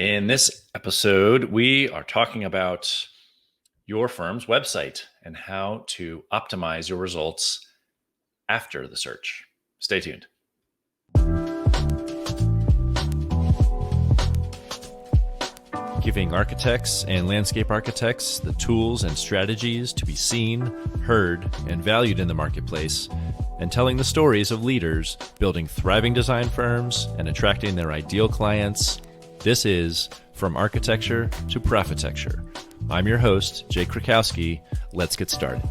In this episode, we are talking about your firm's website and how to optimize your results after the search. Stay tuned. Giving architects and landscape architects the tools and strategies to be seen, heard, and valued in the marketplace, and telling the stories of leaders building thriving design firms and attracting their ideal clients. This is From Architecture to Profitecture. I'm your host, Jay Krakowski. Let's get started.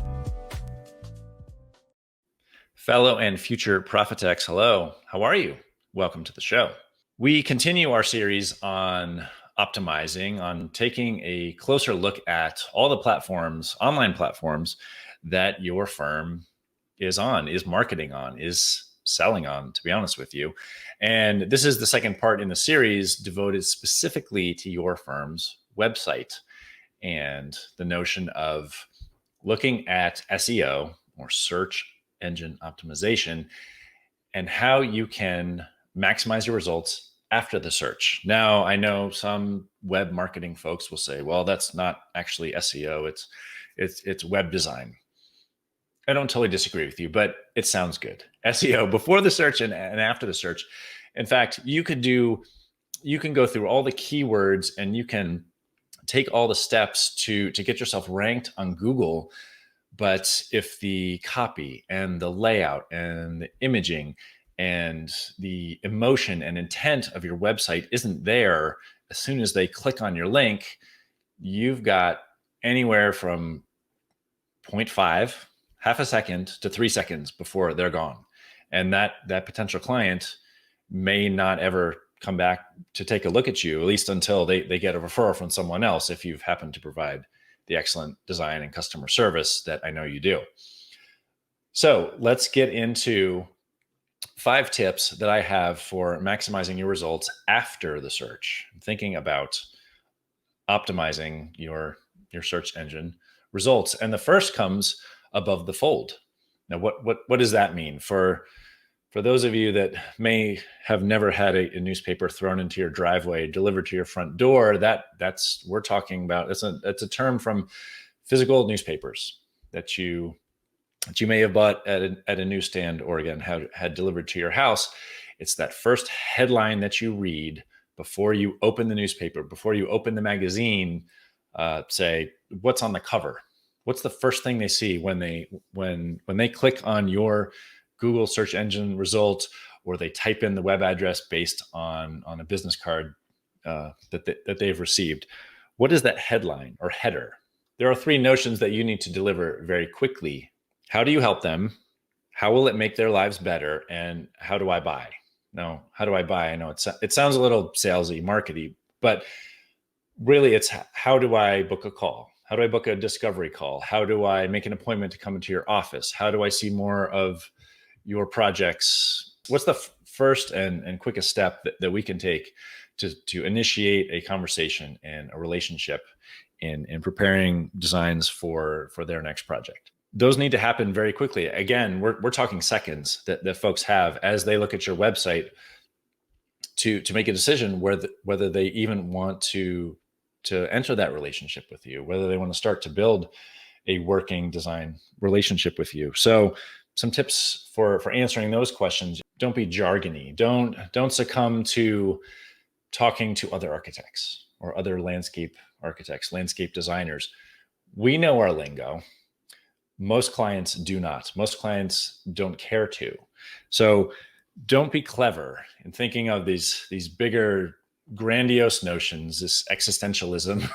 Fellow and future Profitex, hello. How are you? Welcome to the show. We continue our series on optimizing, on taking a closer look at all the platforms, online platforms that your firm is on, is marketing on, is selling on, to be honest with you. And this is the second part in the series devoted specifically to your firm's website and the notion of looking at SEO or search engine optimization and how you can maximize your results after the search. Now, I know some web marketing folks will say, well, that's not actually SEO, it's web design. I don't totally disagree with you, but it sounds good. SEO before the search and after the search. In fact, you can go through all the keywords and you can take all the steps to get yourself ranked on Google. But if the copy and the layout and the imaging and the emotion and intent of your website isn't there, as soon as they click on your link, you've got anywhere from 0.5, half a second to 3 seconds before they're gone. And that potential client may not ever come back to take a look at you, at least until they get a referral from someone else, if you've happened to provide the excellent design and customer service that I know you do. So let's get into 5 tips that I have for maximizing your results after the search. I'm thinking about optimizing your search engine results. And the first comes above the fold. Now, what does that mean? For those of you that may have never had a newspaper thrown into your driveway, delivered to your front door, that's we're talking about. It's a term from physical newspapers that you may have bought at a newsstand or again had delivered to your house. It's that first headline that you read before you open the newspaper, before you open the magazine. Say, what's on the cover? What's the first thing they see when they click on your Google search engine result, or they type in the web address based on a business card that they've received? What is that headline or header? There are 3 notions that you need to deliver very quickly. How do you help them? How will it make their lives better? And how do I buy? Now, how do I buy? I know it sounds a little salesy, markety, but really it's how do I book a call? How do I book a discovery call? How do I make an appointment to come into your office? How do I see more of your projects? What's the first and quickest step that we can take to initiate a conversation and a relationship in preparing designs for their next project? Those need to happen very quickly. Again, we're talking seconds that folks have as they look at your website to make a decision whether they even want to enter that relationship with you, whether they want to start to build a working design relationship with you. So some tips for answering those questions: don't be jargony. Don't succumb to talking to other architects or other landscape architects, landscape designers. We know our lingo. Most clients do not. Most clients don't care to. So don't be clever in thinking of these bigger, grandiose notions, this existentialism.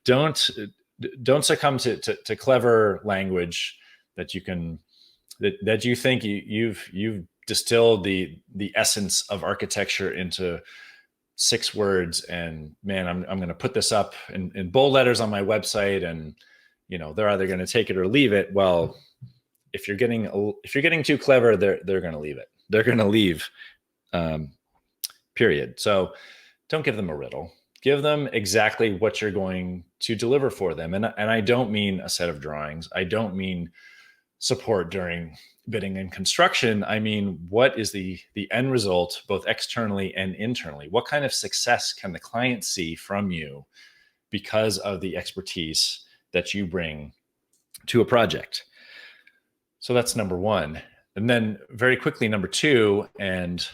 Don't succumb to clever language that you think you've distilled the essence of architecture into 6 words. And man, I'm going to put this up in bold letters on my website, and they're either going to take it or leave it. Well, if you're getting too clever, they're going to leave it. They're going to leave. Period. So don't give them a riddle. Give them exactly what you're going to deliver for them. And I don't mean a set of drawings. I don't mean support during bidding and construction, I mean, what is the end result, both externally and internally? What kind of success can the client see from you because of the expertise that you bring to a project? So that's number one. And then very quickly, number two, and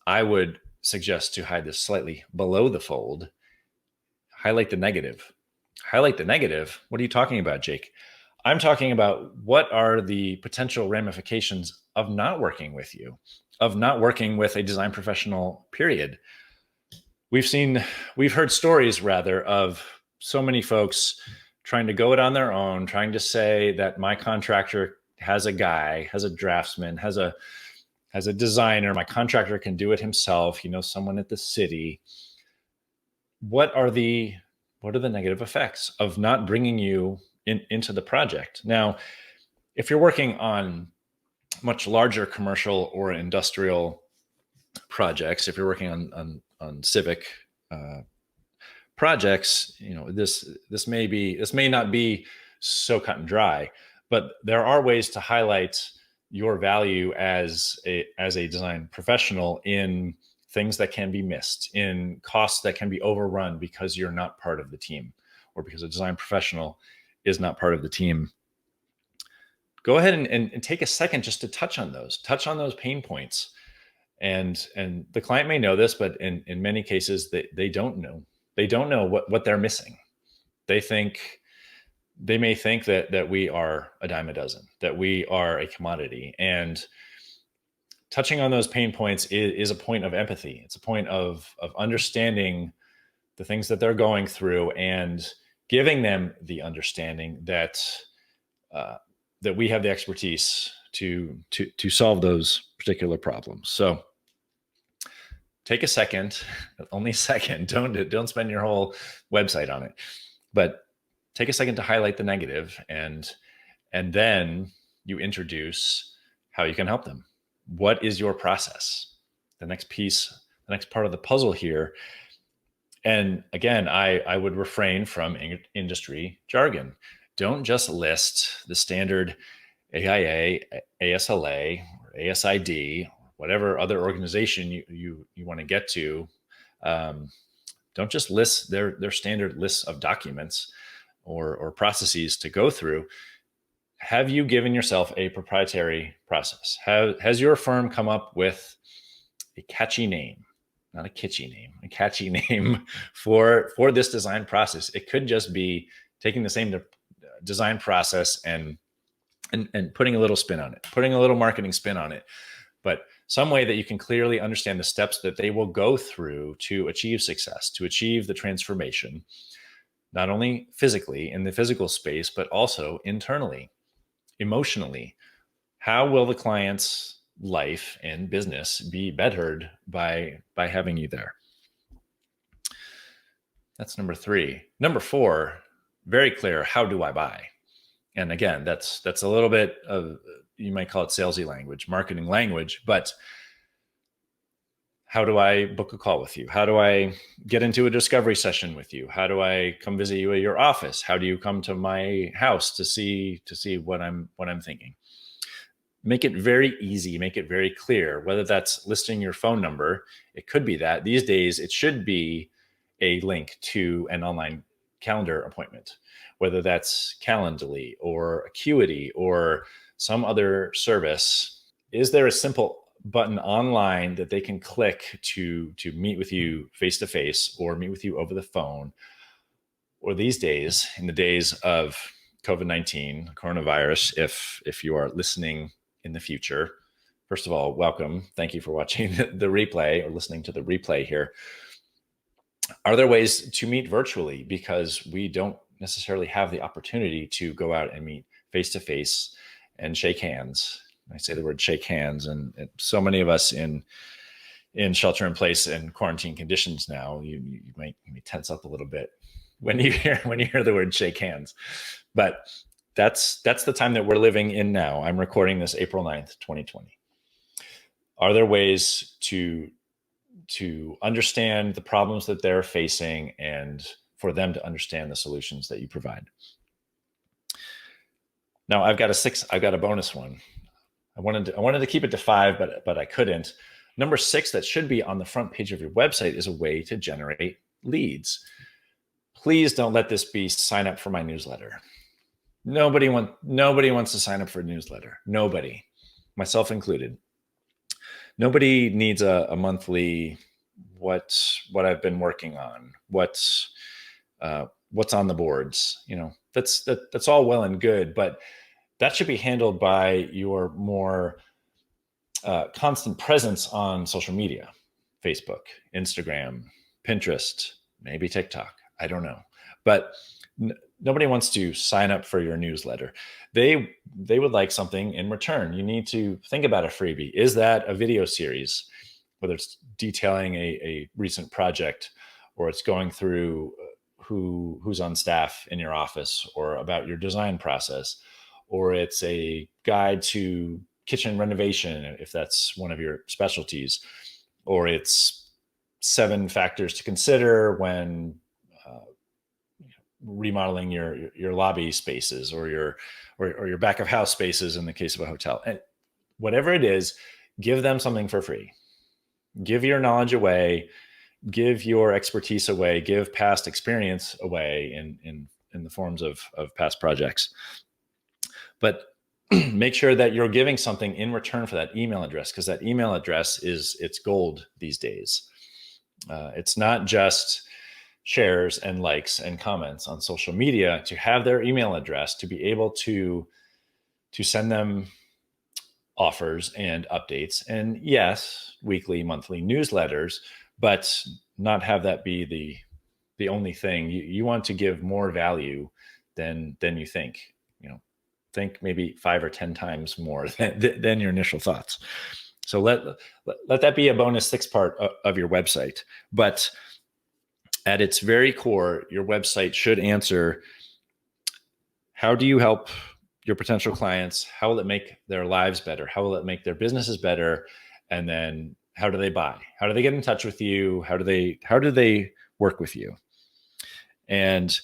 I would suggest to hide this slightly below the fold, highlight the negative. Highlight the negative? What are you talking about, Jake? I'm talking about what are the potential ramifications of not working with you, of not working with a design professional, period. We've heard stories rather of so many folks trying to go it on their own, trying to say that my contractor has a guy, has a draftsman, has a designer, my contractor can do it himself, he knows someone at the city. What are the negative effects of not bringing you into the project? Now, if you're working on much larger commercial or industrial projects, if you're working on civic projects, this may not be so cut and dry, but there are ways to highlight your value as a design professional in things that can be missed, in costs that can be overrun because you're not part of the team, or because a design professional is not part of the team. Go ahead and take a second just to touch on those pain points. And the client may know this, but in many cases they don't know. They don't know what they're missing. They may think that we are a dime a dozen, that we are a commodity. And touching on those pain points is a point of empathy. It's a point of understanding the things that they're going through and giving them the understanding that that we have the expertise to solve those particular problems. So take a second, only a second. Don't spend your whole website on it, but take a second to highlight the negative, and then you introduce how you can help them. What is your process? The next piece, the next part of the puzzle here. And again, I would refrain from industry jargon. Don't just list the standard AIA, ASLA, or ASID, whatever other organization you want to get to. Don't just list their standard lists of documents or processes to go through. Have you given yourself a proprietary process? Has your firm come up with a catchy name, not a kitschy name, a catchy name for this design process? It could just be taking the same design process and putting a little spin on it, putting a little marketing spin on it, but some way that you can clearly understand the steps that they will go through to achieve success, to achieve the transformation, not only physically in the physical space, but also internally, emotionally. How will the client's life and business be bettered by having you there? That's number 3. Number 4, very clear. How do I buy? And again, that's a little bit of, you might call it salesy language, marketing language, but how do I book a call with you? How do I get into a discovery session with you? How do I come visit you at your office? How do you come to my house to see what I'm thinking? Make it very easy, make it very clear, whether that's listing your phone number. It could be that. These days, it should be a link to an online calendar appointment, whether that's Calendly or Acuity or some other service. Is there a simple button online that they can click to meet with you face to face, or meet with you over the phone? Or these days, in the days of COVID-19, coronavirus, if you are listening in the future, first of all, welcome. Thank you for watching the replay or listening to the replay here. Are there ways to meet virtually? Because we don't necessarily have the opportunity to go out and meet face to face and shake hands. I say the word shake hands, and so many of us in shelter in place and quarantine conditions now, you might tense up a little bit when you hear the word shake hands. But that's the time that we're living in now. I'm recording this April 9th, 2020. Are there ways to understand the problems that they're facing and for them to understand the solutions that you provide? Now, I've got a bonus one. I wanted to keep it to 5, but I couldn't. Number 6 that should be on the front page of your website is a way to generate leads. Please don't let this be sign up for my newsletter. Nobody wants to sign up for a newsletter. Nobody, myself included. Nobody needs a monthly what I've been working on, what's on the boards. That's all well and good, but that should be handled by your more constant presence on social media: Facebook, Instagram, Pinterest, maybe TikTok. I don't know, but nobody wants to sign up for your newsletter. They would like something in return. You need to think about a freebie. Is that a video series, whether it's detailing a recent project, or it's going through who's on staff in your office, or about your design process, or it's a guide to kitchen renovation, if that's one of your specialties, or it's 7 factors to consider when remodeling your lobby spaces, or your back of house spaces in the case of a hotel. And whatever it is, give them something for free. Give your knowledge away, give your expertise away, give past experience away in the forms of past projects. But make sure that you're giving something in return for that email address, because that email address it's gold these days. It's not just shares and likes and comments on social media. To have their email address, to be able to send them offers and updates, and yes, weekly, monthly newsletters, but not have that be the only thing. You want to give more value than you think. Think maybe 5 or 10 times more than your initial thoughts. So let that be a bonus 6 part of your website. But at its very core, your website should answer: how do you help your potential clients? How will it make their lives better? How will it make their businesses better? And then how do they buy? How do they get in touch with you? How do they work with you? And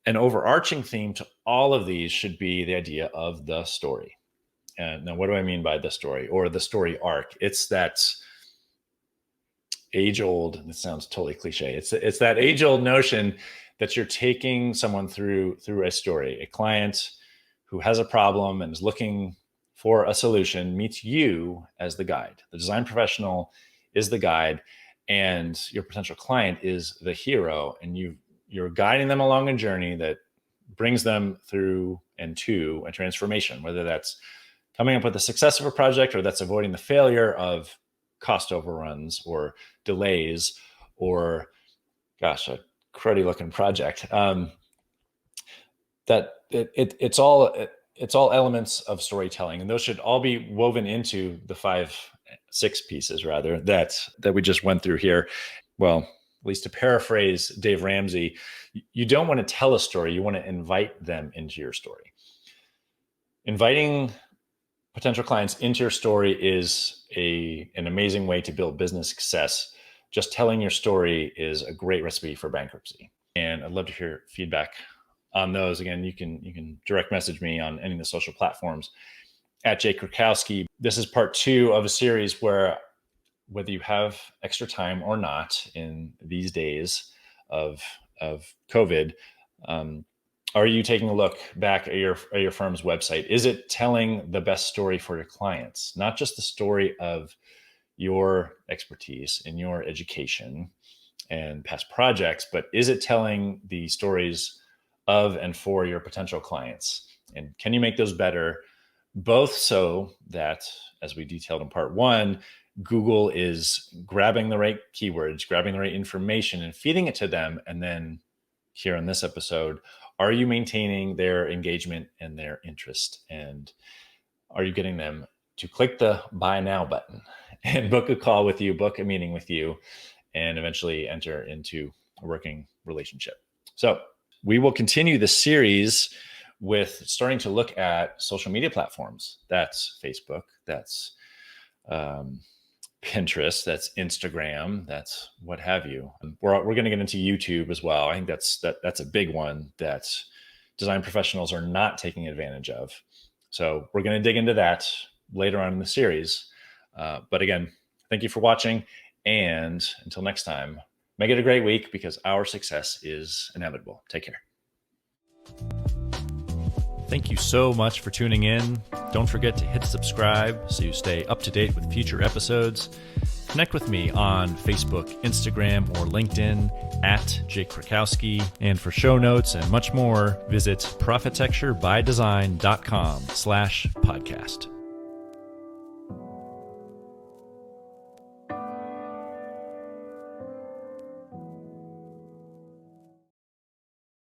an overarching theme to all of these should be the idea of the story. And now, what do I mean by the story, or the story arc? It's that age-old, it sounds totally cliche, it's that age-old notion that you're taking someone through a story. A client who has a problem and is looking for a solution meets you as the guide. The design professional is the guide, and your potential client is the hero, and you're guiding them along a journey that brings them through and to a transformation, whether that's coming up with the success of a project, or that's avoiding the failure of cost overruns or delays, or gosh, a cruddy looking project. It's all elements of storytelling, and those should all be woven into the 6 pieces rather that we just went through here. Well, at least to paraphrase Dave Ramsey, you don't want to tell a story, you want to invite them into your story. Inviting potential clients into your story is an amazing way to build business success. Just telling your story is a great recipe for bankruptcy. And I'd love to hear feedback on those. Again, you can direct message me on any of the social platforms at Jake Krakowski. This is part 2 of a series where, whether you have extra time or not in these days of COVID, are you taking a look back at your firm's website? Is it telling the best story for your clients? Not just the story of your expertise and your education and past projects, but is it telling the stories of and for your potential clients? And can you make those better, both so that, as we detailed in part 1, Google is grabbing the right keywords, grabbing the right information, and feeding it to them, and then here in this episode, are you maintaining their engagement and their interest? And are you getting them to click the buy now button and book a call with you, book a meeting with you, and eventually enter into a working relationship? So we will continue the series with starting to look at social media platforms. That's Facebook, that's Pinterest, that's Instagram, that's what have you. We're going to get into YouTube as well. I think that's a big one that design professionals are not taking advantage of. So we're going to dig into that. later on in the series. But again, thank you for watching. And until next time, make it a great week because our success is inevitable. Take care. Thank you so much for tuning in. Don't forget to hit subscribe so you stay up to date with future episodes. Connect with me on Facebook, Instagram, or LinkedIn at Jake Krakowski. And for show notes and much more, visit profitecturebydesign.com/podcast.